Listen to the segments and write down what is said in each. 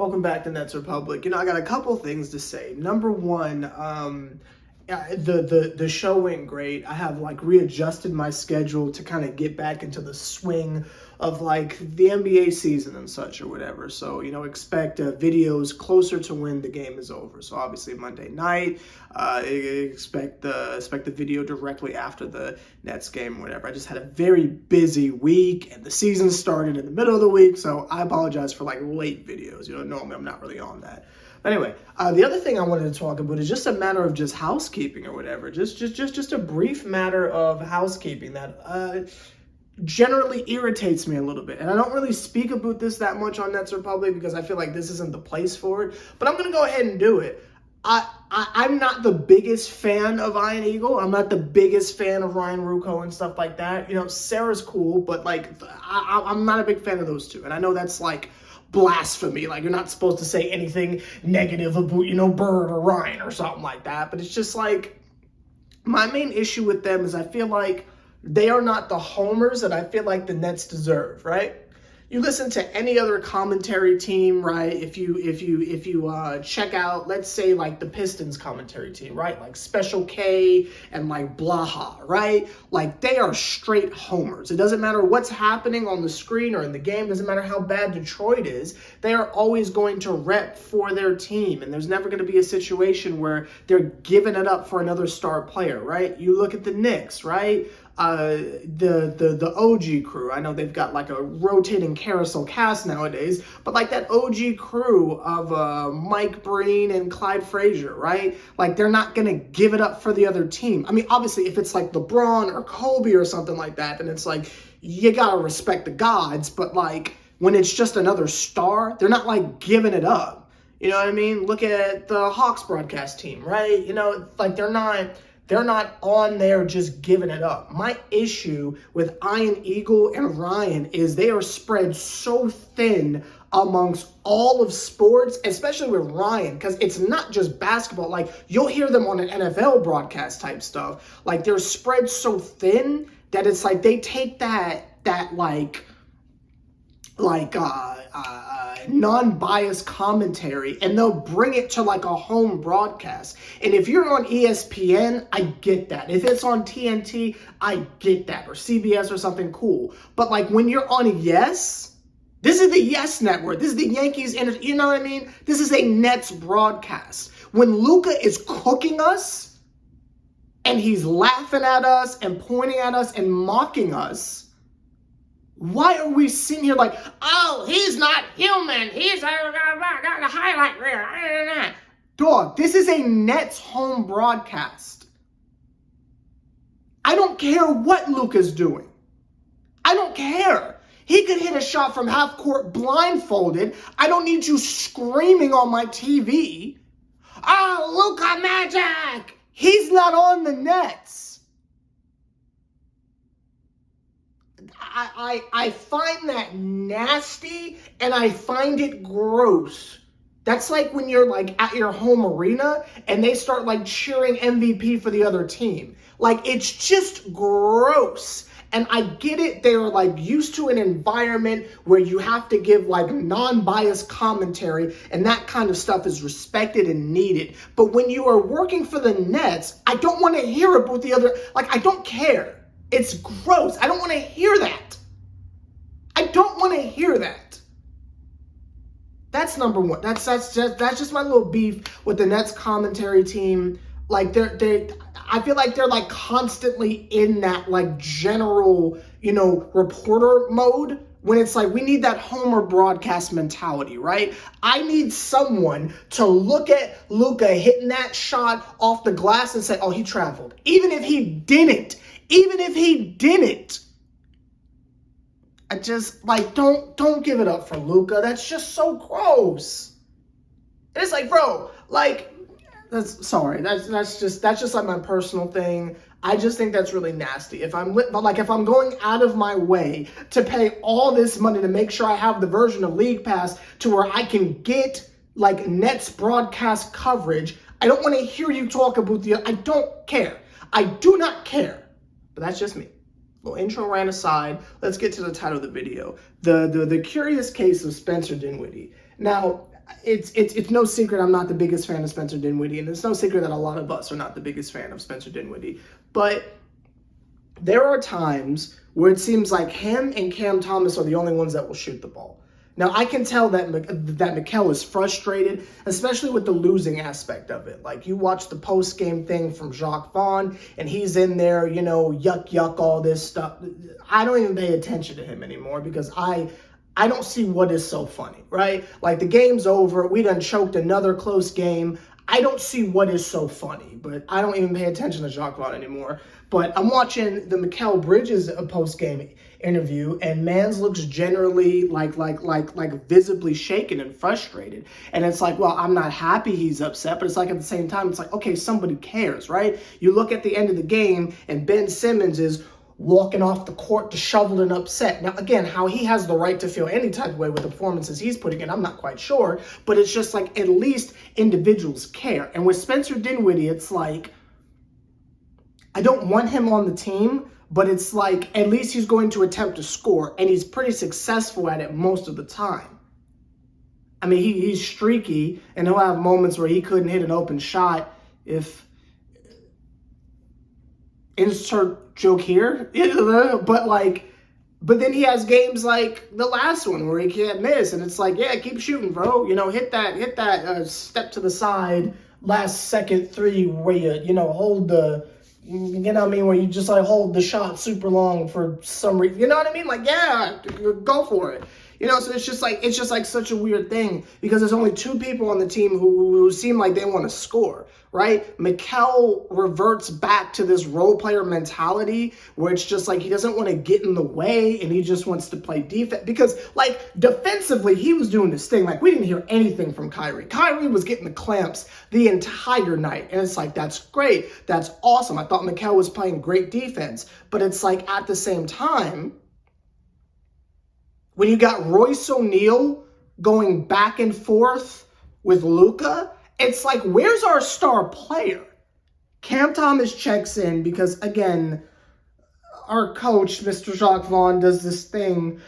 Welcome back to Nets Republic. I got a couple things to say. Number one, the show went great. I have readjusted my schedule to kind of get back into the swing of the NBA season and such or whatever. So, expect videos closer to when the game is over. So obviously Monday night, expect the video directly after the Nets game or whatever. I just had a very busy week and the season started in the middle of the week. So I apologize for late videos. Normally I'm not really on that. But anyway, the other thing I wanted to talk about is just a matter of just housekeeping or whatever. Just a brief matter of housekeeping that generally irritates me a little bit. And I don't really speak about this that much on Nets Republic because I feel like this isn't the place for it. But I'm going to go ahead and do it. I'm not the biggest fan of Iron Eagle. I'm not the biggest fan of Ryan Ruocco and stuff like that. Sarah's cool, but I'm not a big fan of those two. And I know that's blasphemy. You're not supposed to say anything negative about, Bird or Ryan or something like that. But it's just my main issue with them is I feel like they are not the homers that I feel like the Nets deserve, right? You listen to any other commentary team, right? If you check out, let's say the Pistons commentary team, right? Special K and Blaha, right? They are straight homers. It doesn't matter what's happening on the screen or in the game. It doesn't matter how bad Detroit is. They are always going to rep for their team. And there's never going to be a situation where they're giving it up for another star player, right? You look at the Knicks, right? The OG crew. I know they've got a rotating carousel cast nowadays, but that OG crew of Mike Breen and Clyde Frazier, right? They're not gonna give it up for the other team. I mean, obviously, if it's LeBron or Kobe or something like that, then it's you gotta respect the gods. But when it's just another star, they're not giving it up. You know what I mean? Look at the Hawks broadcast team, right? They're not on there just giving it up. My issue with Iron Eagle and Ryan is they are spread so thin amongst all of sports, especially with Ryan, because it's not just basketball. You'll hear them on an NFL broadcast type stuff. They're spread so thin that it's they take that non-biased commentary and they'll bring it to a home broadcast. And if you're on ESPN, I get that. If it's on TNT, I get that, or CBS or something cool. But when you're on Yes, this is the Yes Network. This is the Yankees, you know what I mean? This is a Nets broadcast. When Luka is cooking us and he's laughing at us and pointing at us and mocking us, why are we sitting here oh, he's not human. He's a highlight reel. Dog, this is a Nets home broadcast. I don't care what Luka's doing. I don't care. He could hit a shot from half court blindfolded. I don't need you screaming on my TV. Oh, Luka Magic. He's not on the Nets. I find that nasty and I find it gross. That's when you're at your home arena and they start cheering MVP for the other team. It's just gross. And I get it. They're used to an environment where you have to give non-biased commentary and that kind of stuff is respected and needed. But when you are working for the Nets, I don't want to hear about the other. I don't care. It's gross. I don't want to hear that. I don't want to hear that. That's number one. That's just my little beef with the Nets commentary team. I feel they're constantly in that general, reporter mode when it's we need that homer broadcast mentality, right? I need someone to look at Luka hitting that shot off the glass and say, oh, he traveled. Even if he didn't. I just don't give it up for Luka. That's just so gross. It's bro, that's just my personal thing. I just think that's really nasty. If I'm going out of my way to pay all this money to make sure I have the version of League Pass to where I can get Nets broadcast coverage, I don't want to hear you talk about I don't care. I do not care. But that's just me. Little intro rant aside, let's get to the title of the video. The curious case of Spencer Dinwiddie. Now, it's no secret I'm not the biggest fan of Spencer Dinwiddie, and it's no secret that a lot of us are not the biggest fan of Spencer Dinwiddie. But there are times where it seems like him and Cam Thomas are the only ones that will shoot the ball. Now, I can tell that Mikal is frustrated, especially with the losing aspect of it. Like, you watch the post-game thing from Jacques Vaughn, and he's in there, yuck, all this stuff. I don't even pay attention to him anymore because I don't see what is so funny, right? Like, the game's over. We done choked another close game. I don't see what is so funny, but I don't even pay attention to Jacques Vaughn anymore. But I'm watching the Mikal Bridges post-game interview, and Mans looks generally like visibly shaken and frustrated. And it's like, well, I'm not happy he's upset, but it's like at the same time, it's like, okay, somebody cares, right? You look at the end of the game, and Ben Simmons is walking off the court disheveled and upset. Now, again, how he has the right to feel any type of way with the performances he's putting in, I'm not quite sure, but it's just like at least individuals care. And with Spencer Dinwiddie, it's like, I don't want him on the team, but it's like at least he's going to attempt to score, and he's pretty successful at it most of the time. I mean, he's streaky, and he'll have moments where he couldn't hit an open shot if... Insert joke here, but then he has games like the last one where he can't miss, and it's like, yeah, keep shooting, bro. Hit that step to the side, last second three where you hold the, where you just like hold the shot super long for some reason. You know what I mean? Like, yeah, go for it. So it's just like such a weird thing because there's only two people on the team who seem like they want to score, right? Mikal reverts back to this role player mentality where it's just like he doesn't want to get in the way and he just wants to play defense because like defensively he was doing this thing. Like we didn't hear anything from Kyrie. Kyrie was getting the clamps the entire night. And it's like, that's great. That's awesome. I thought Mikal was playing great defense, but it's like at the same time, when you got Royce O'Neal going back and forth with Luka, it's like, where's our star player? Cam Thomas checks in because, again, our coach, Mr. Jacques Vaughn, does this thing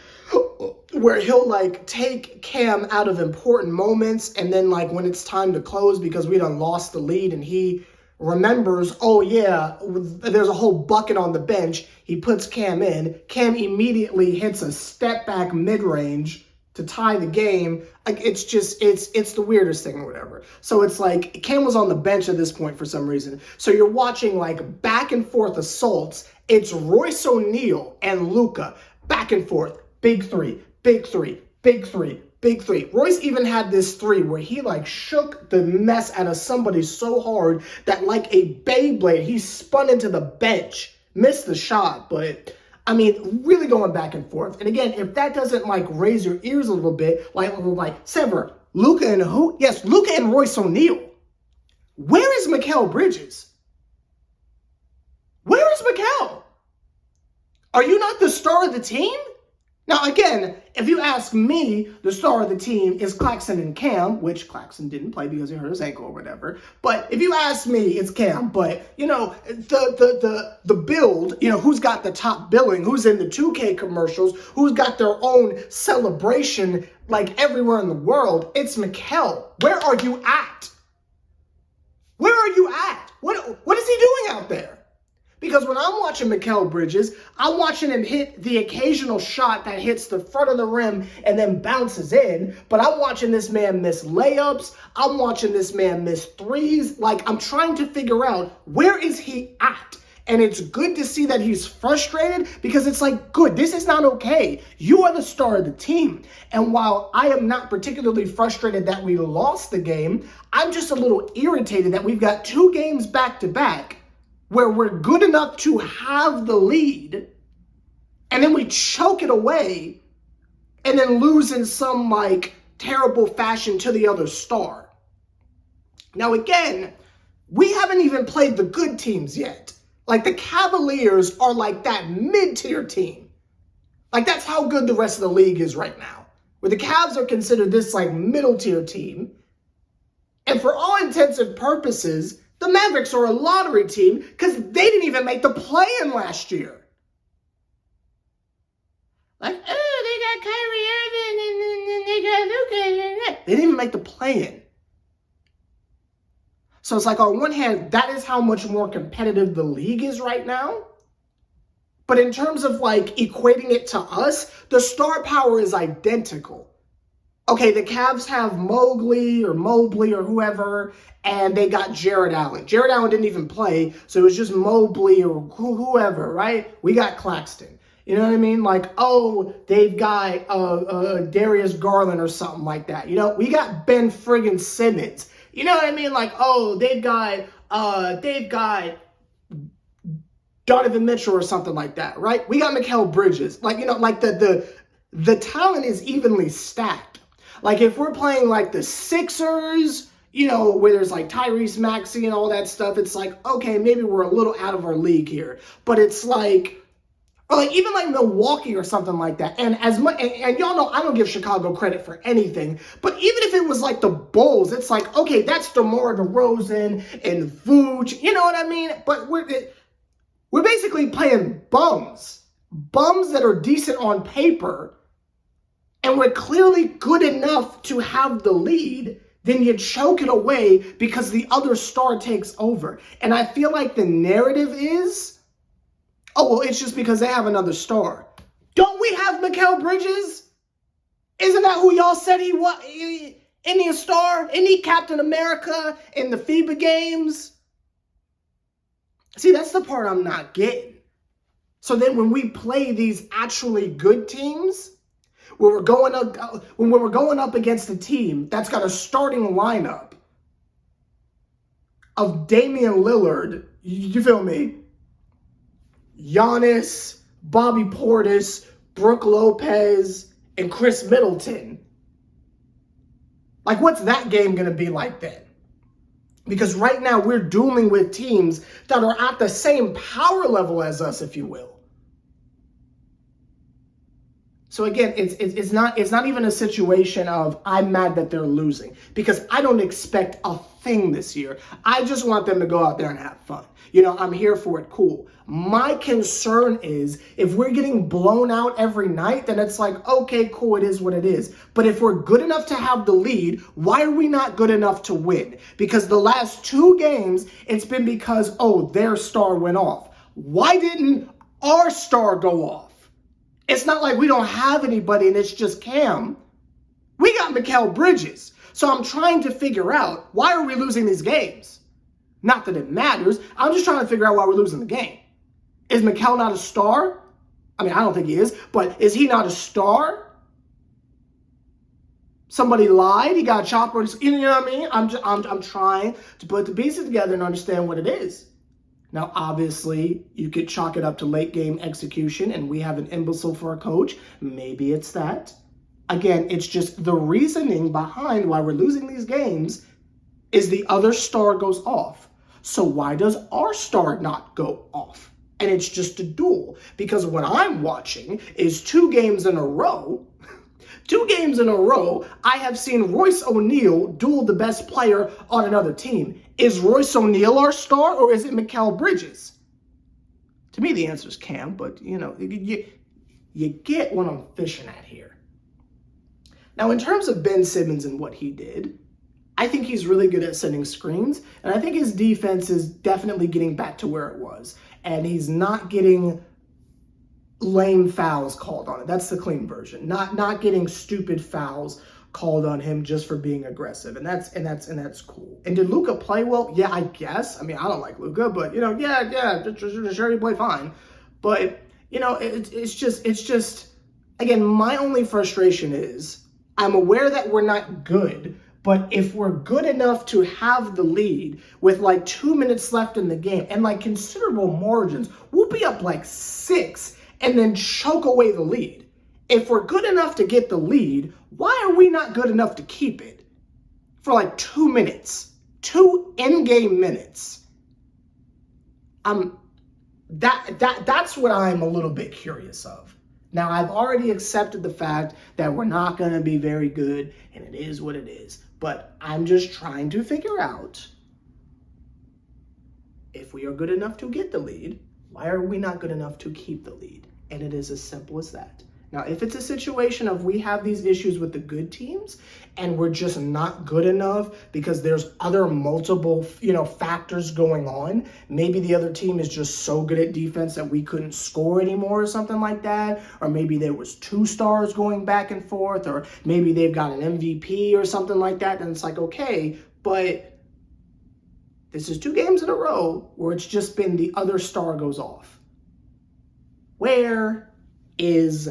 where he'll, like, take Cam out of important moments and then, like, when it's time to close because we done lost the lead and he remembers, oh, yeah, there's a whole bucket on the bench. He puts Cam in. Cam immediately hits a step-back mid-range to tie the game. Like, it's the weirdest thing or whatever. So it's like Cam was on the bench at this point for some reason. So you're watching, like, back-and-forth assaults. It's Royce O'Neal and Luka. Back and forth. Big three, big three, big three. Big three. Royce even had this three where he like shook the mess out of somebody so hard that like a Beyblade, he spun into the bench, missed the shot. But I mean, really going back and forth. And again, if that doesn't like raise your ears a little bit, like Sever, Luka and who? Yes, Luka and Royce O'Neal. Where is Mikal Bridges? Where is Mikal? Are you not the star of the team? Now, again, if you ask me, the star of the team is Claxton and Cam, which Claxton didn't play because he hurt his ankle or whatever. But if you ask me, it's Cam. But, the build, who's got the top billing, who's in the 2K commercials, who's got their own celebration, like, everywhere in the world, it's Mikal. Where are you at? Where are you at? What is he doing out there? Because when I'm watching Mikal Bridges, I'm watching him hit the occasional shot that hits the front of the rim and then bounces in. But I'm watching this man miss layups. I'm watching this man miss threes. Like, I'm trying to figure out, where is he at? And it's good to see that he's frustrated because it's like, good, this is not okay. You are the star of the team. And while I am not particularly frustrated that we lost the game, I'm just a little irritated that we've got 2 games back to back where we're good enough to have the lead, and then we choke it away, and then lose in some, like, terrible fashion to the other star. Now, again, we haven't even played the good teams yet. Like, the Cavaliers are like that mid-tier team. Like, that's how good the rest of the league is right now. Where the Cavs are considered this, like, middle-tier team. And for all intents and purposes, the Mavericks are a lottery team because they didn't even make the play-in last year. Like, oh, they got Kyrie Irving and they got Luka. They didn't even make the play-in. So it's like, on one hand, that is how much more competitive the league is right now. But in terms of like equating it to us, the star power is identical. Okay, the Cavs have Mobley or whoever, and they got Jared Allen. Jared Allen didn't even play, so it was just Mobley or whoever, right? We got Claxton. You know what I mean? Like, oh, they've got Darius Garland or something like that. You know, we got Ben friggin' Simmons. You know what I mean? Like, oh, they've got Donovan Mitchell or something like that, right? We got Mikal Bridges. Like, you know, like the talent is evenly stacked. Like, if we're playing like the Sixers, you know, where there's like Tyrese Maxey and all that stuff, it's like, okay, maybe we're a little out of our league here. But it's like, or like even like Milwaukee or something like that. And as much, and y'all know I don't give Chicago credit for anything, but even if it was like the Bulls, it's like, okay, that's DeMar DeRozan and Vooch, you know what I mean? But we're basically playing bums that are decent on paper, and we're clearly good enough to have the lead. Then you choke it away because the other star takes over. And I feel like the narrative is, oh, well, it's just because they have another star. Don't we have Mikal Bridges? Isn't that who y'all said he was? Isn't he a star? Isn't he Captain America in the FIBA games? See, that's the part I'm not getting. So then when we play these actually good teams, when we're going up against a team that's got a starting lineup of Damian Lillard, you feel me? Giannis, Bobby Portis, Brooke Lopez, and Chris Middleton. Like, what's that game going to be like then? Because right now we're dueling with teams that are at the same power level as us, if you will. So again, it's not even a situation of I'm mad that they're losing, because I don't expect a thing this year. I just want them to go out there and have fun. You know, I'm here for it, cool. My concern is if we're getting blown out every night, then it's like, okay, cool, it is what it is. But if we're good enough to have the lead, why are we not good enough to win? Because the last 2 games, it's been because, oh, their star went off. Why didn't our star go off? It's not like we don't have anybody and it's just Cam. We got Mikal Bridges. So I'm trying to figure out, why are we losing these games? Not that it matters. I'm just trying to figure out why we're losing the game. Is Mikal not a star? I mean, I don't think he is, but is he not a star? Somebody lied. He got a chopper. You know what I mean? I'm trying to put the pieces together and understand what it is. Now, obviously, you could chalk it up to late game execution, and we have an imbecile for a coach. Maybe it's that. Again, it's just the reasoning behind why we're losing these games is the other star goes off. So why does our star not go off? And it's just a duel. Because what I'm watching is 2 games in a row. 2 games in a row, I have seen Royce O'Neal duel the best player on another team. Is Royce O'Neal our star, or is it Mikal Bridges? To me, the answer is Cam, but, you know, you get what I'm fishing at here. Now, in terms of Ben Simmons and what he did, I think he's really good at setting screens, and I think his defense is definitely getting back to where it was, and he's not getting lame fouls called on it. That's the clean version. Not getting stupid fouls called on him just for being aggressive, and that's cool. And did Luka play well? Yeah, I guess. I mean, I don't like Luka, but you know, yeah, sure he played fine. But you know, it's just again, my only frustration is I'm aware that we're not good, but if we're good enough to have the lead with like 2 minutes left in the game and like considerable margins, we'll be up like 6 and then choke away the lead. If we're good enough to get the lead, why are we not good enough to keep it for like 2 minutes, 2 in-game minutes? That's what I'm a little bit curious of. Now, I've already accepted the fact that we're not going to be very good, and it is what it is. But I'm just trying to figure out, if we are good enough to get the lead, why are we not good enough to keep the lead? And it is as simple as that. Now, if it's a situation of we have these issues with the good teams and we're just not good enough because there's other multiple, factors going on, maybe the other team is just so good at defense that we couldn't score anymore or something like that, or maybe there was 2 stars going back and forth, or maybe they've got an MVP or something like that, then it's like, okay, but this is 2 games in a row where it's just been the other star goes off. Where is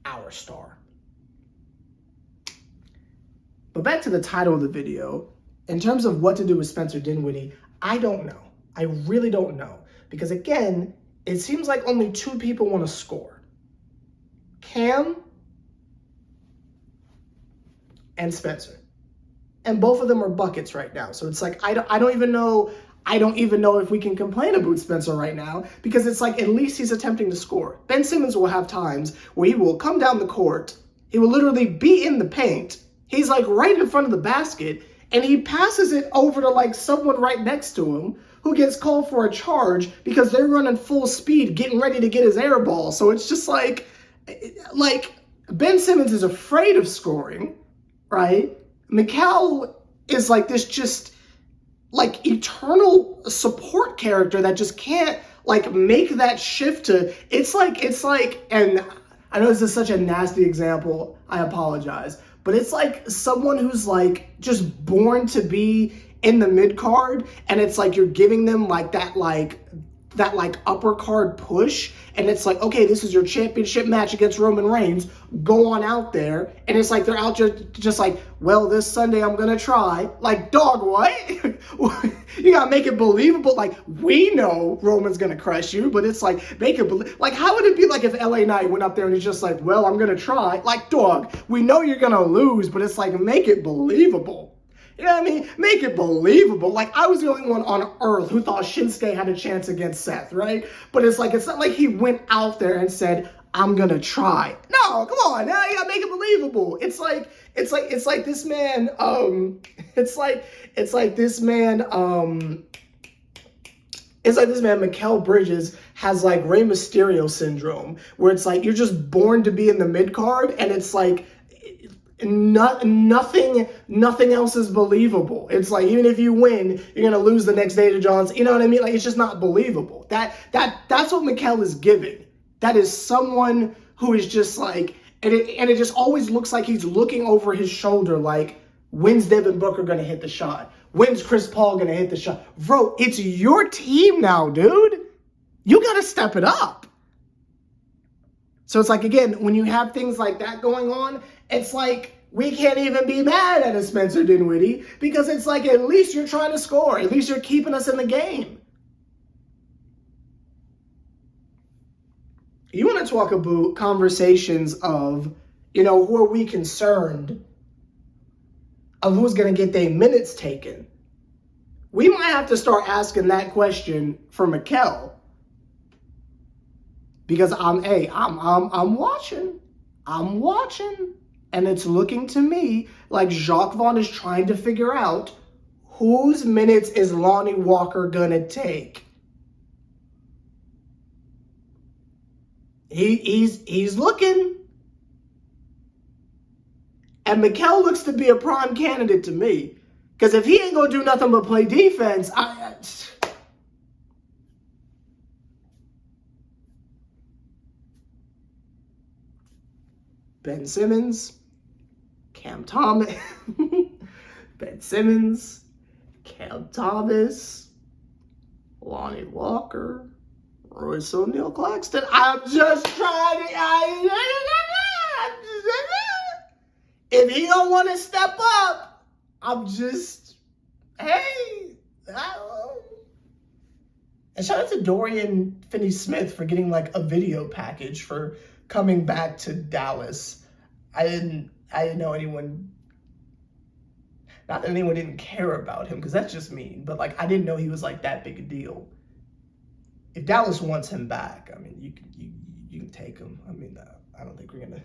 our star? But back to the title of the video, in terms of what to do with Spencer Dinwiddie, I don't know. I really don't know. Because again, it seems like only 2 people want to score. Cam and Spencer. And both of them are buckets right now. So it's like, I don't even know if we can complain about Spencer right now, because it's like, at least he's attempting to score. Ben Simmons will have times where he will come down the court, he will literally be in the paint, he's like right in front of the basket, and he passes it over to like someone right next to him who gets called for a charge because they're running full speed, getting ready to get his air ball. So it's just like Ben Simmons is afraid of scoring, right? Mikal is like this just like eternal support character that just can't like make that shift to, it's like, and I know this is such a nasty example, I apologize, but it's like someone who's like just born to be in the mid card, and it's like you're giving them like that upper card push, and it's like, okay, this is your championship match against Roman Reigns, go on out there, and it's like they're out just like, well, this Sunday I'm gonna try. Like, dog, what? You gotta make it believable. Like, we know Roman's gonna crush you, but it's like, make it believe. Like, how would it be like if LA Knight went up there and he's just like, well, I'm gonna try. Like, dog, we know you're gonna lose, but it's like, make it believable. You know what I mean? Make it believable. Like, I was the only one on earth who thought Shinsuke had a chance against Seth, right? But it's like, it's not like he went out there and said, I'm gonna try. No, come on, now you gotta make it believable. It's like this man, Mikal Bridges has like Rey Mysterio syndrome, where it's like, you're just born to be in the mid card, and it's like, nothing else is believable. It's like, even if you win, you're gonna lose the next day to Johnson. You know what I mean? Like, it's just not believable. That's what Mikal is giving. That is someone who is just like, and it just always looks like he's looking over his shoulder, like, when's Devin Booker gonna hit the shot? When's Chris Paul gonna hit the shot? Bro, it's your team now, dude. You gotta step it up. So it's like, again, when you have things like that going on, it's like, we can't even be mad at a Spencer Dinwiddie, because it's like, at least you're trying to score. At least you're keeping us in the game. You want to talk about conversations of, who are we concerned of who's going to get their minutes taken? We might have to start asking that question for Mikal. Because I'm watching. And it's looking to me like Jacques Vaughn is trying to figure out whose minutes is Lonnie Walker gonna take. He's looking. And Mikal looks to be a prime candidate to me. Because if he ain't gonna do nothing but play defense, Ben Simmons, Cam Thomas, Ben Simmons, Cam Thomas, Lonnie Walker, Royce O'Neal Claxton. I'm just trying to... If he don't want to step up, I'm just... Hey... And shout out to Dorian Finney-Smith for getting like a video package for coming back to Dallas. I didn't know anyone, not that anyone didn't care about him, because that's just mean, but like, I didn't know he was like that big a deal. If Dallas wants him back, I mean, you can take him. I mean, I don't think we're gonna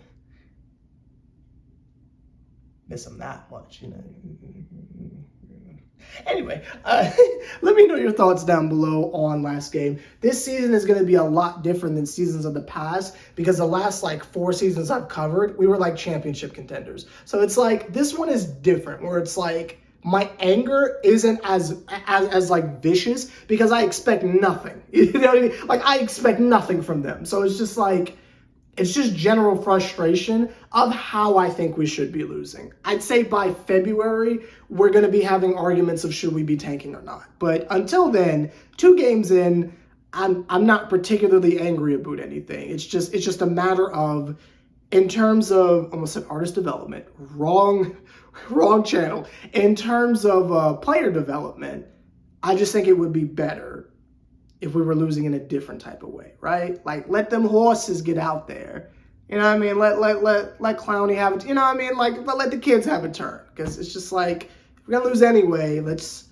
miss him that much, Anyway, let me know your thoughts down below on last game. This season is going to be a lot different than seasons of the past because the last like 4 seasons I've covered, we were like championship contenders. So it's like this one is different where it's like my anger isn't as like vicious because I expect nothing. You know what I mean? Like I expect nothing from them. So it's just like it's just general frustration of how I think we should be losing. I'd say by February, we're going to be having arguments of should we be tanking or not. But until then, 2 games in, I'm not particularly angry about anything. It's just a matter of, in terms of, almost said artist development, wrong channel. In terms of player development, I just think it would be better if we were losing in a different type of way, right? Like, let them horses get out there. You know what I mean? Let Clowney have it. You know what I mean? Like, let the kids have a turn. Because it's just like, if we're going to lose anyway, let's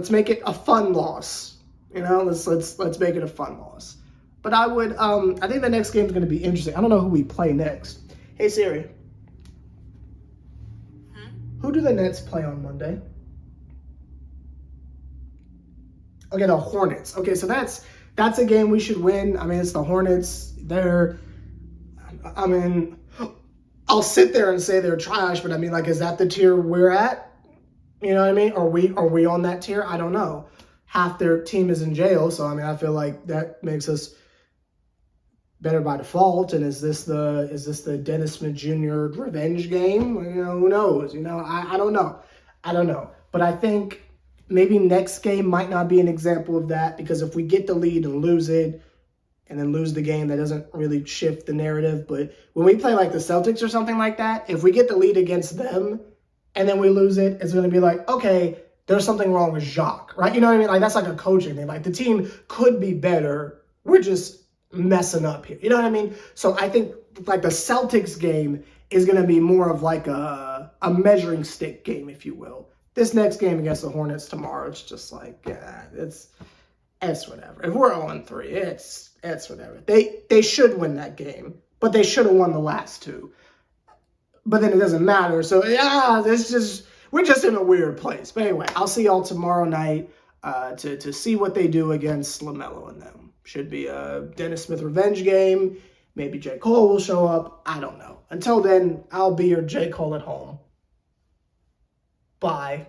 make it a fun loss. You know, let's make it a fun loss. But I would, I think the next game is going to be interesting. I don't know who we play next. Hey, Siri. Who do the Nets play on Monday? Okay, the Hornets. Okay, so that's a game we should win. I mean, it's the Hornets. I'll sit there and say they're trash, but I mean, like, is that the tier we're at? You know what I mean? Are we on that tier? I don't know. Half their team is in jail, so I mean, I feel like that makes us better by default. And is this the Dennis Smith Jr. revenge game? You know, who knows? You know, I don't know. I don't know. But I think maybe next game might not be an example of that, because if we get the lead and lose it and then lose the game, that doesn't really shift the narrative. But when we play like the Celtics or something like that, if we get the lead against them and then we lose it, it's going to be like, okay, there's something wrong with Jacques, right? You know what I mean? Like, that's like a coaching thing. Like, the team could be better. We're just messing up here. You know what I mean? So I think like the Celtics game is going to be more of like a measuring stick game, if you will. This next game against the Hornets tomorrow, it's just like, yeah, it's whatever. If we're 0-3, it's whatever. They should win that game, but they should have won the last 2. But then it doesn't matter. So yeah, we're just in a weird place. But anyway, I'll see y'all tomorrow night to see what they do against LaMelo and them. Should be a Dennis Smith revenge game. Maybe J. Cole will show up. I don't know. Until then, I'll be your J. Cole at home. Bye.